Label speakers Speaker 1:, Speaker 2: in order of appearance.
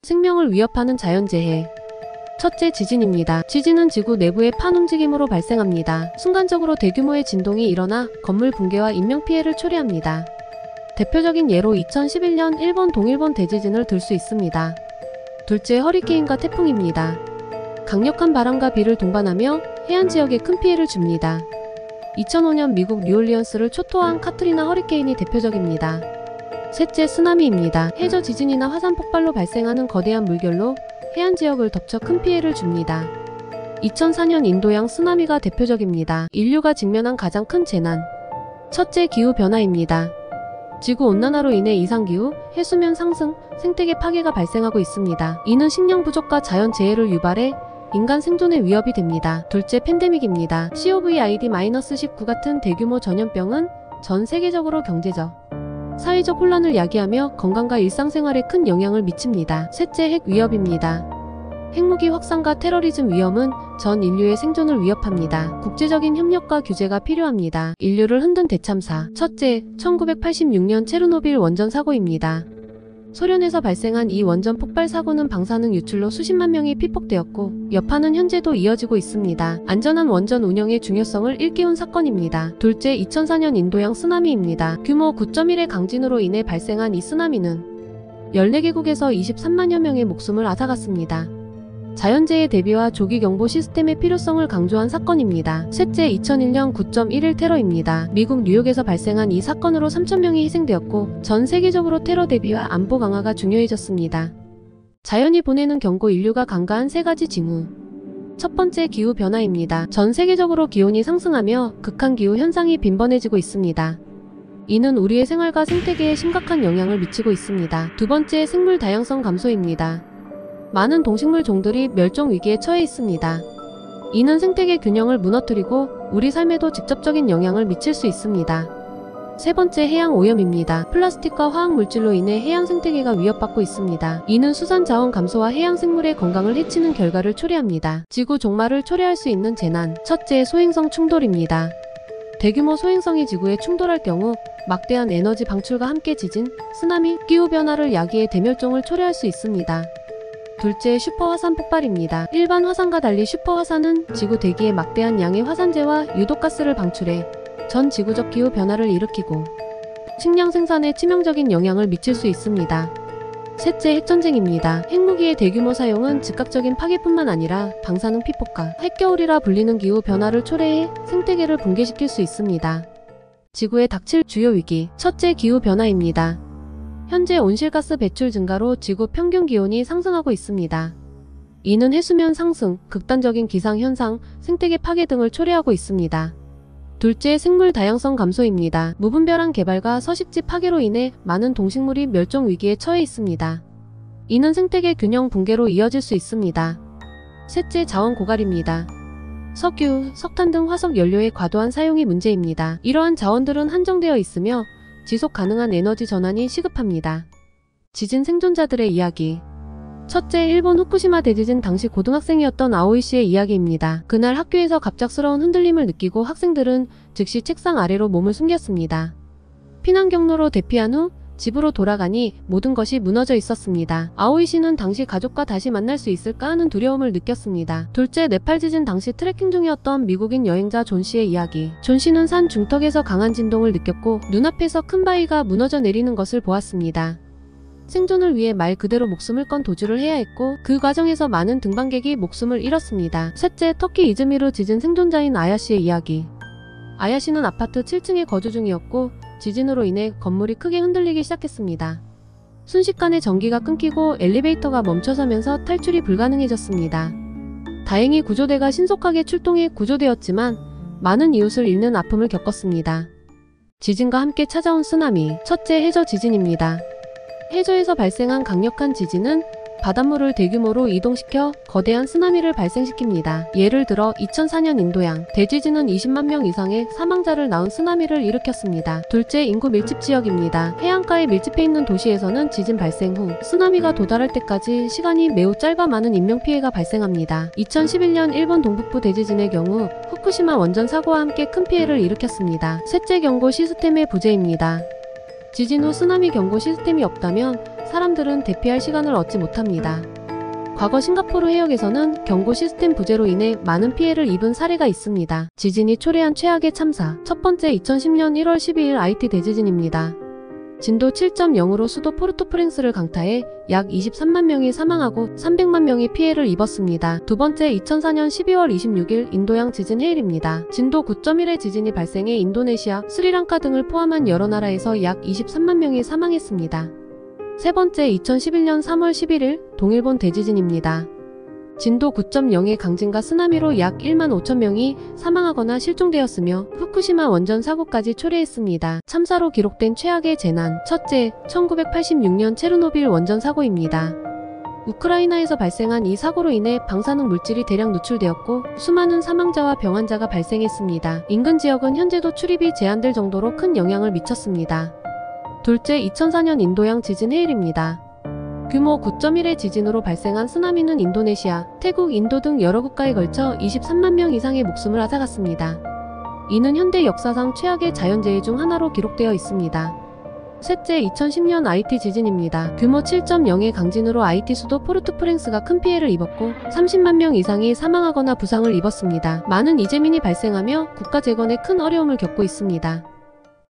Speaker 1: 생명을 위협하는 자연재해. 첫째, 지진입니다. 지진은 지구 내부의 판 움직임으로 발생합니다. 순간적으로 대규모의 진동이 일어나 건물 붕괴와 인명피해를 초래합니다. 대표적인 예로 2011년 일본 동일본 대지진을 들 수 있습니다. 둘째, 허리케인과 태풍입니다. 강력한 바람과 비를 동반하며 해안 지역에 큰 피해를 줍니다. 2005년 미국 뉴올리언스를 초토화한 카트리나 허리케인이 대표적입니다. 셋째, 쓰나미입니다. 해저 지진이나 화산 폭발로 발생하는 거대한 물결로 해안 지역을 덮쳐 큰 피해를 줍니다. 2004년 인도양 쓰나미가 대표적입니다. 인류가 직면한 가장 큰 재난. 첫째, 기후변화입니다. 지구온난화로 인해 이상기후, 해수면 상승, 생태계 파괴가 발생하고 있습니다. 이는 식량 부족과 자연재해를 유발해 인간 생존에 위협이 됩니다. 둘째, 팬데믹입니다. COVID-19 같은 대규모 전염병은 전 세계적으로 경제적, 사회적 혼란을 야기하며 건강과 일상생활에 큰 영향을 미칩니다. 셋째, 핵 위협입니다. 핵무기 확산과 테러리즘 위험은 전 인류의 생존을 위협합니다. 국제적인 협력과 규제가 필요합니다. 인류를 흔든 대참사. 첫째, 1986년 체르노빌 원전 사고입니다. 소련에서 발생한 이 원전 폭발 사고는 방사능 유출로 수십만 명이 피폭되었고 여파는 현재도 이어지고 있습니다. 안전한 원전 운영의 중요성을 일깨운 사건입니다. 둘째, 2004년 인도양 쓰나미입니다. 규모 9.1의 강진으로 인해 발생한 이 쓰나미는 14개국에서 23만여 명의 목숨을 앗아갔습니다. 자연재해 대비와 조기경보 시스템의 필요성을 강조한 사건입니다. 셋째, 2001년 9.11 테러입니다. 미국 뉴욕에서 발생한 이 사건으로 3,000명이 희생되었고 전 세계적으로 테러 대비와 안보 강화가 중요해졌습니다. 자연이 보내는 경고, 인류가 간과한 세 가지 징후. 첫 번째, 기후변화입니다. 전 세계적으로 기온이 상승하며 극한기후 현상이 빈번해지고 있습니다. 이는 우리의 생활과 생태계에 심각한 영향을 미치고 있습니다. 두 번째, 생물 다양성 감소입니다. 많은 동식물 종들이 멸종 위기에 처해 있습니다. 이는 생태계 균형을 무너뜨리고 우리 삶에도 직접적인 영향을 미칠 수 있습니다. 세 번째, 해양 오염입니다. 플라스틱과 화학물질로 인해 해양 생태계가 위협받고 있습니다. 이는 수산 자원 감소와 해양 생물의 건강을 해치는 결과를 초래합니다. 지구 종말을 초래할 수 있는 재난. 첫째, 소행성 충돌입니다. 대규모 소행성이 지구에 충돌할 경우 막대한 에너지 방출과 함께 지진, 쓰나미, 기후변화를 야기해 대멸종을 초래할 수 있습니다. 둘째, 슈퍼화산 폭발입니다. 일반 화산과 달리 슈퍼화산은 지구 대기에 막대한 양의 화산재와 유독가스를 방출해 전 지구적 기후 변화를 일으키고 식량 생산에 치명적인 영향을 미칠 수 있습니다. 셋째, 핵전쟁입니다. 핵무기의 대규모 사용은 즉각적인 파괴뿐만 아니라 방사능 피폭과 핵겨울이라 불리는 기후 변화를 초래해 생태계를 붕괴시킬 수 있습니다. 지구에 닥칠 주요 위기. 첫째, 기후 변화입니다. 현재 온실가스 배출 증가로 지구 평균 기온이 상승하고 있습니다. 이는 해수면 상승, 극단적인 기상현상, 생태계 파괴 등을 초래하고 있습니다. 둘째, 생물 다양성 감소입니다. 무분별한 개발과 서식지 파괴로 인해 많은 동식물이 멸종 위기에 처해 있습니다. 이는 생태계 균형 붕괴로 이어질 수 있습니다. 셋째, 자원 고갈입니다. 석유, 석탄 등 화석 연료의 과도한 사용이 문제입니다. 이러한 자원들은 한정되어 있으며 지속 가능한 에너지 전환이 시급합니다. 지진 생존자들의 이야기. 첫째, 일본 후쿠시마 대지진 당시 고등학생이었던 아오이 씨의 이야기입니다. 그날 학교에서 갑작스러운 흔들림을 느끼고 학생들은 즉시 책상 아래로 몸을 숨겼습니다. 피난 경로로 대피한 후 집으로 돌아가니 모든 것이 무너져 있었습니다. 아오이 씨는 당시 가족과 다시 만날 수 있을까 하는 두려움을 느꼈습니다. 둘째, 네팔 지진 당시 트레킹 중이었던 미국인 여행자 존 씨의 이야기. 존 씨는 산 중턱에서 강한 진동을 느꼈고 눈앞에서 큰 바위가 무너져 내리는 것을 보았습니다. 생존을 위해 말 그대로 목숨을 건 도주를 해야 했고 그 과정에서 많은 등반객이 목숨을 잃었습니다. 셋째, 터키 이즈미르 지진 생존자인 아야 씨의 이야기. 아야 씨는 아파트 7층에 거주 중이었고 지진으로 인해 건물이 크게 흔들리기 시작했습니다. 순식간에 전기가 끊기고 엘리베이터가 멈춰서면서 탈출이 불가능해졌습니다. 다행히 구조대가 신속하게 출동해 구조되었지만 많은 이웃을 잃는 아픔을 겪었습니다. 지진과 함께 찾아온 쓰나미. 첫째, 해저 지진입니다. 해저에서 발생한 강력한 지진은 바닷물을 대규모로 이동시켜 거대한 쓰나미를 발생시킵니다. 예를 들어 2004년 인도양 대지진은 20만 명 이상의 사망자를 낳은 쓰나미를 일으켰습니다. 둘째, 인구 밀집 지역입니다. 해안가에 밀집해 있는 도시에서는 지진 발생 후 쓰나미가 도달할 때까지 시간이 매우 짧아 많은 인명피해가 발생합니다. 2011년 일본 동북부 대지진의 경우 후쿠시마 원전 사고와 함께 큰 피해를 일으켰습니다. 셋째, 경고 시스템의 부재입니다. 지진 후 쓰나미 경고 시스템이 없다면 사람들은 대피할 시간을 얻지 못합니다. 과거 싱가포르 해역에서는 경고 시스템 부재로 인해 많은 피해를 입은 사례가 있습니다. 지진이 초래한 최악의 참사. 첫 번째 2010년 1월 12일 아이티 대지진입니다. 진도 7.0으로 수도 포르토프렌스를 강타해 약 23만 명이 사망하고 300만 명이 피해를 입었습니다. 두 번째 2004년 12월 26일 인도양 지진 해일입니다. 진도 9.1의 지진이 발생해 인도네시아, 스리랑카 등을 포함한 여러 나라에서 약 23만 명이 사망했습니다. 세 번째 2011년 3월 11일 동일본 대지진입니다. 진도 9.0의 강진과 쓰나미로 약 1만 5천 명이 사망하거나 실종되었으며 후쿠시마 원전 사고까지 초래했습니다. 참사로 기록된 최악의 재난. 첫째, 1986년 체르노빌 원전 사고입니다. 우크라이나에서 발생한 이 사고로 인해 방사능 물질이 대량 누출되었고 수많은 사망자와 병환자가 발생했습니다. 인근 지역은 현재도 출입이 제한될 정도로 큰 영향을 미쳤습니다. 둘째, 2004년 인도양 지진 해일입니다. 규모 9.1의 지진으로 발생한 쓰나미는 인도네시아, 태국, 인도 등 여러 국가에 걸쳐 23만 명 이상의 목숨을 앗아갔습니다. 이는 현대 역사상 최악의 자연재해 중 하나로 기록되어 있습니다. 셋째, 2010년 아이티 지진입니다. 규모 7.0의 강진으로 아이티 수도 포르투프렌스가 큰 피해를 입었고 30만 명 이상이 사망하거나 부상을 입었습니다. 많은 이재민이 발생하며 국가 재건에 큰 어려움을 겪고 있습니다.